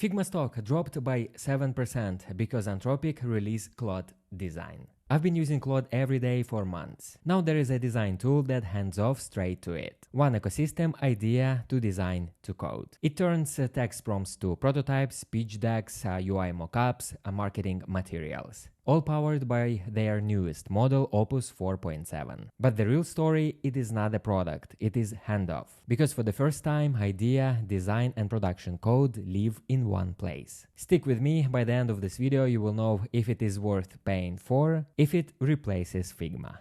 Figma stock dropped by 7% because Anthropic released Claude Design. I've been using Claude every day for months. Now there is a design tool that hands off straight to it. One ecosystem, idea to design to code. It turns text prompts to prototypes, pitch decks, UI mockups, marketing materials. All powered by their newest model, Opus 4.7. But the real story, it is not a product, it is handoff. Because for the first time, idea, design and production code live in one place. Stick with me, by the end of this video you will know if it is worth paying for, if it replaces Figma.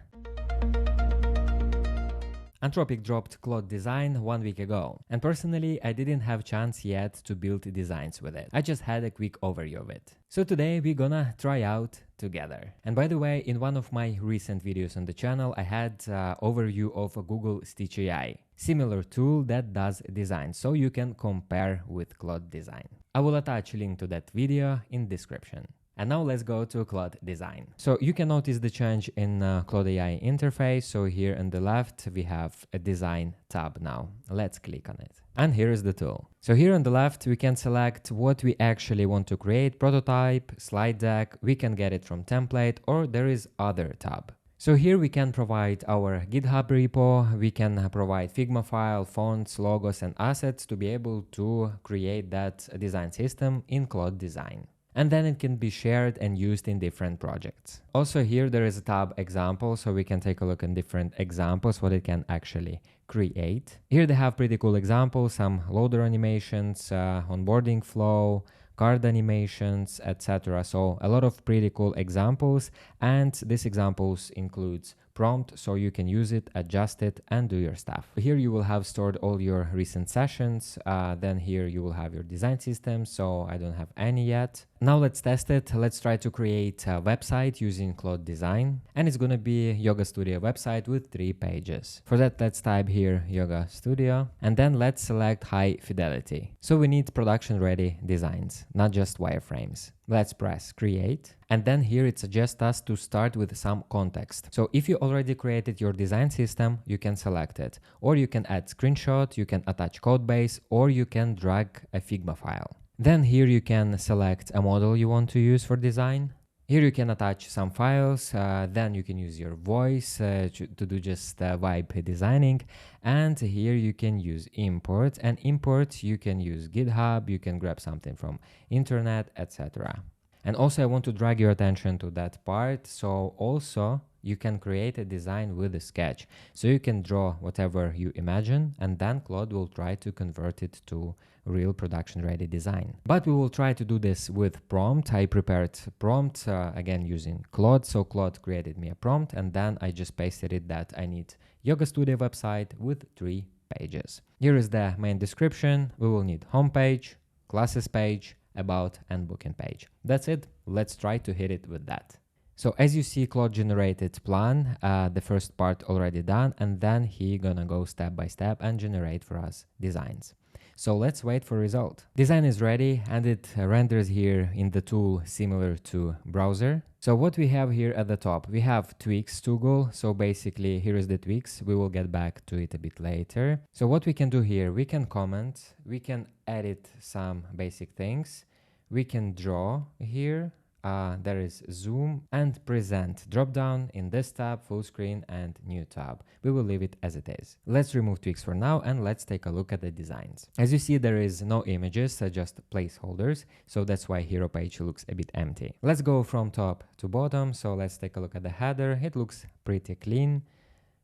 Anthropic dropped Claude Design 1 week ago, and personally I didn't have chance yet to build designs with it. I just had a quick overview of it. So today we're gonna try out together. And by the way, in one of my recent videos on the channel I had overview of a Google Stitch AI, similar tool that does design, so you can compare with Claude Design. I will attach a link to that video in description. And now let's go to Claude Design. So you can notice the change in Claude AI interface. So here on the left, we have a design tab now. Let's click on it. And here is the tool. So here on the left, we can select what we actually want to create, prototype, slide deck. We can get it from template, or there is other tab. So here we can provide our GitHub repo, we can provide Figma file, fonts, logos and assets to be able to create that design system in Claude Design. And then it can be shared and used in different projects. Also here there is a tab example, so we can take a look at different examples, what it can actually create. Here they have pretty cool examples, some loader animations, onboarding flow, card animations, etc. So a lot of pretty cool examples, and these examples includes prompt, so you can use it, adjust it and do your stuff. Here you will have stored all your recent sessions, then here you will have your design system, so I don't have any yet. Now let's test it. Let's try to create a website using Claude Design, and it's gonna be a Yoga Studio website with 3 pages. For that, let's type here Yoga Studio, and then let's select high fidelity. So we need production ready designs, not just wireframes. Let's press create, and then here it suggests us to start with some context. So if you already created your design system, you can select it, or you can add screenshot, you can attach code base, or you can drag a Figma file. Then here you can select a model you want to use for design. Here you can attach some files, then you can use your voice to do just vibe designing, and here you can use import, and import you can use GitHub, you can grab something from internet, etc. And also I want to drag your attention to that part, so also you can create a design with a sketch. So you can draw whatever you imagine, and then Claude will try to convert it to real production ready design. But we will try to do this with prompt. I prepared prompt again using Claude. So Claude created me a prompt, and then I just pasted it that I need Yoga Studio website with 3 pages. Here is the main description. We will need homepage, classes page, about and booking page. That's it. Let's try to hit it with that. So as you see, Claude generated plan, the first part already done, and then he gonna go step by step and generate for us designs. So let's wait for result. Design is ready, and it renders here in the tool similar to browser. So what we have here at the top, we have tweaks toggle. So basically here is the tweaks. We will get back to it a bit later. So what we can do here, we can comment, we can edit some basic things. We can draw here. There is zoom and present drop down in this tab, full screen and new tab. We will leave it as it is. Let's remove tweaks for now, and let's take a look at the designs. As you see, there is no images, just placeholders. So that's why hero page looks a bit empty. Let's go from top to bottom. So let's take a look at the header. It looks pretty clean.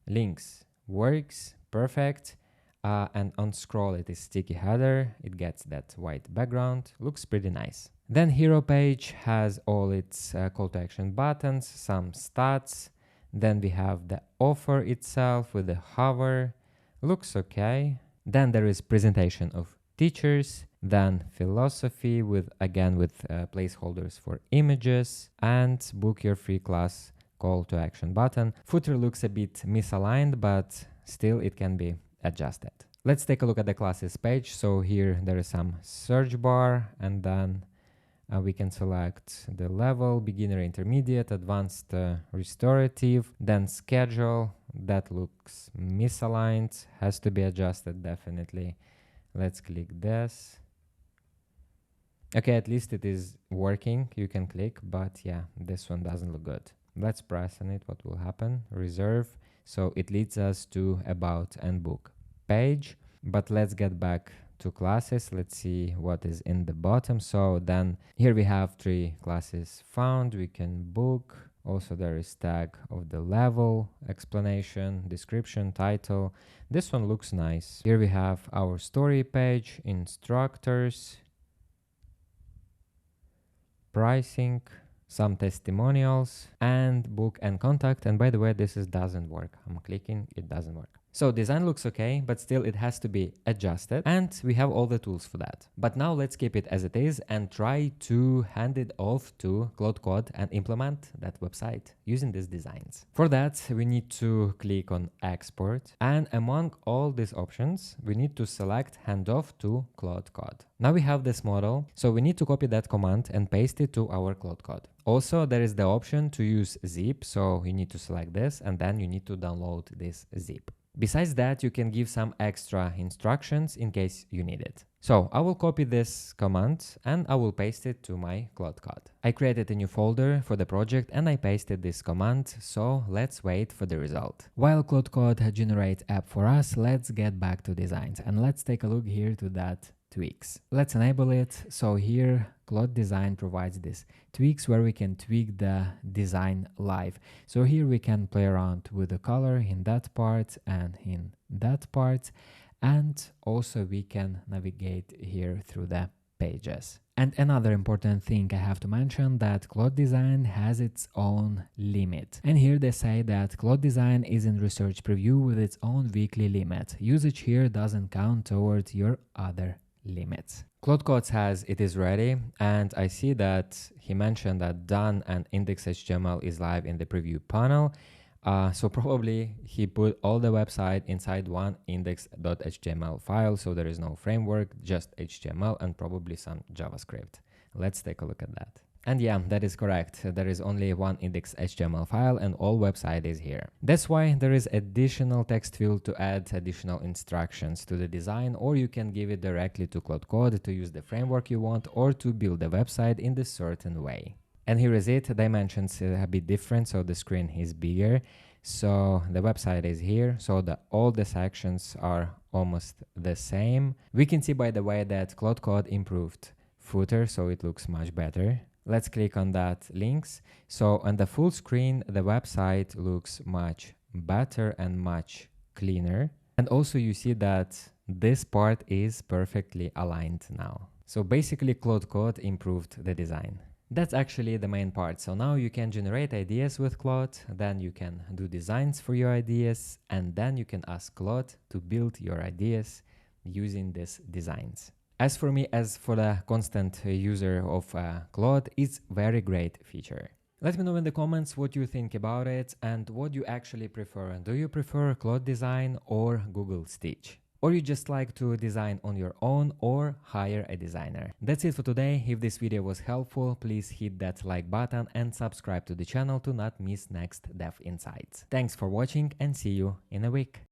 Links works perfect. And on scroll it is sticky header. It gets that white background. Looks pretty nice. Then hero page has all its call to action buttons, some stats. Then we have the offer itself with the hover. Looks okay. Then there is presentation of teachers. Then philosophy with placeholders for images, and book your free class call to action button. Footer looks a bit misaligned, but still it can be adjusted. Let's take a look at the classes page. So here there is some search bar, and then we can select the level, beginner, intermediate, advanced, restorative, then schedule. That looks misaligned, has to be adjusted definitely. Let's click this. Okay, at least it is working. You can click, but yeah, this one doesn't look good. Let's press on it. What will happen? Reserve. So it leads us to about and book page. But let's get back to classes. Let's see what is in the bottom. So then here we have 3 classes found. We can book. Also there is tag of the level, explanation, description, title. This one looks nice. Here we have our story page, instructors, pricing, some testimonials, and book and contact. And by the way, this doesn't work. I'm clicking, it doesn't work. So design looks okay, but still it has to be adjusted, and we have all the tools for that. But now let's keep it as it is and try to hand it off to Claude Code and implement that website using these designs. For that, we need to click on export, and among all these options, we need to select Handoff to Claude Code. Now we have this model, so we need to copy that command and paste it to our Claude Code. Also, there is the option to use zip, so you need to select this and then you need to download this zip. Besides that, you can give some extra instructions in case you need it. So I will copy this command and I will paste it to my Claude Code. I created a new folder for the project and I pasted this command, so let's wait for the result. While Claude Code generates app for us, let's get back to designs and let's take a look here to that tweaks. Let's enable it. So here Claude Design provides this tweaks where we can tweak the design live. So here we can play around with the color in that part and in that part, and also we can navigate here through the pages. And another important thing I have to mention that Claude Design has its own limit. And here they say that Claude Design is in research preview with its own weekly limit. Usage here doesn't count towards your other limits. Claude Code says it is ready, and I see that he mentioned that done and index.html is live in the preview panel. So probably he put all the website inside one index.html file, so there is no framework, just HTML and probably some JavaScript. Let's take a look at that. And yeah, that is correct. There is only one index.html file and all website is here. That's why there is additional text field to add additional instructions to the design, or you can give it directly to Claude Code to use the framework you want or to build the website in a certain way. And here is it. Dimensions are a bit different, so the screen is bigger. So the website is here, so all the sections are almost the same. We can see, by the way, that Claude Code improved footer, so it looks much better. Let's click on that links. So on the full screen, the website looks much better and much cleaner. And also you see that this part is perfectly aligned now. So basically Claude Code improved the design. That's actually the main part. So now you can generate ideas with Claude, then you can do designs for your ideas, and then you can ask Claude to build your ideas using these designs. As for me, as for the constant user of Claude, it's very great feature. Let me know in the comments what you think about it and what you actually prefer. Do you prefer Claude Design or Google Stitch? Or you just like to design on your own or hire a designer? That's it for today. If this video was helpful, please hit that like button and subscribe to the channel to not miss next dev insights. Thanks for watching and see you in a week.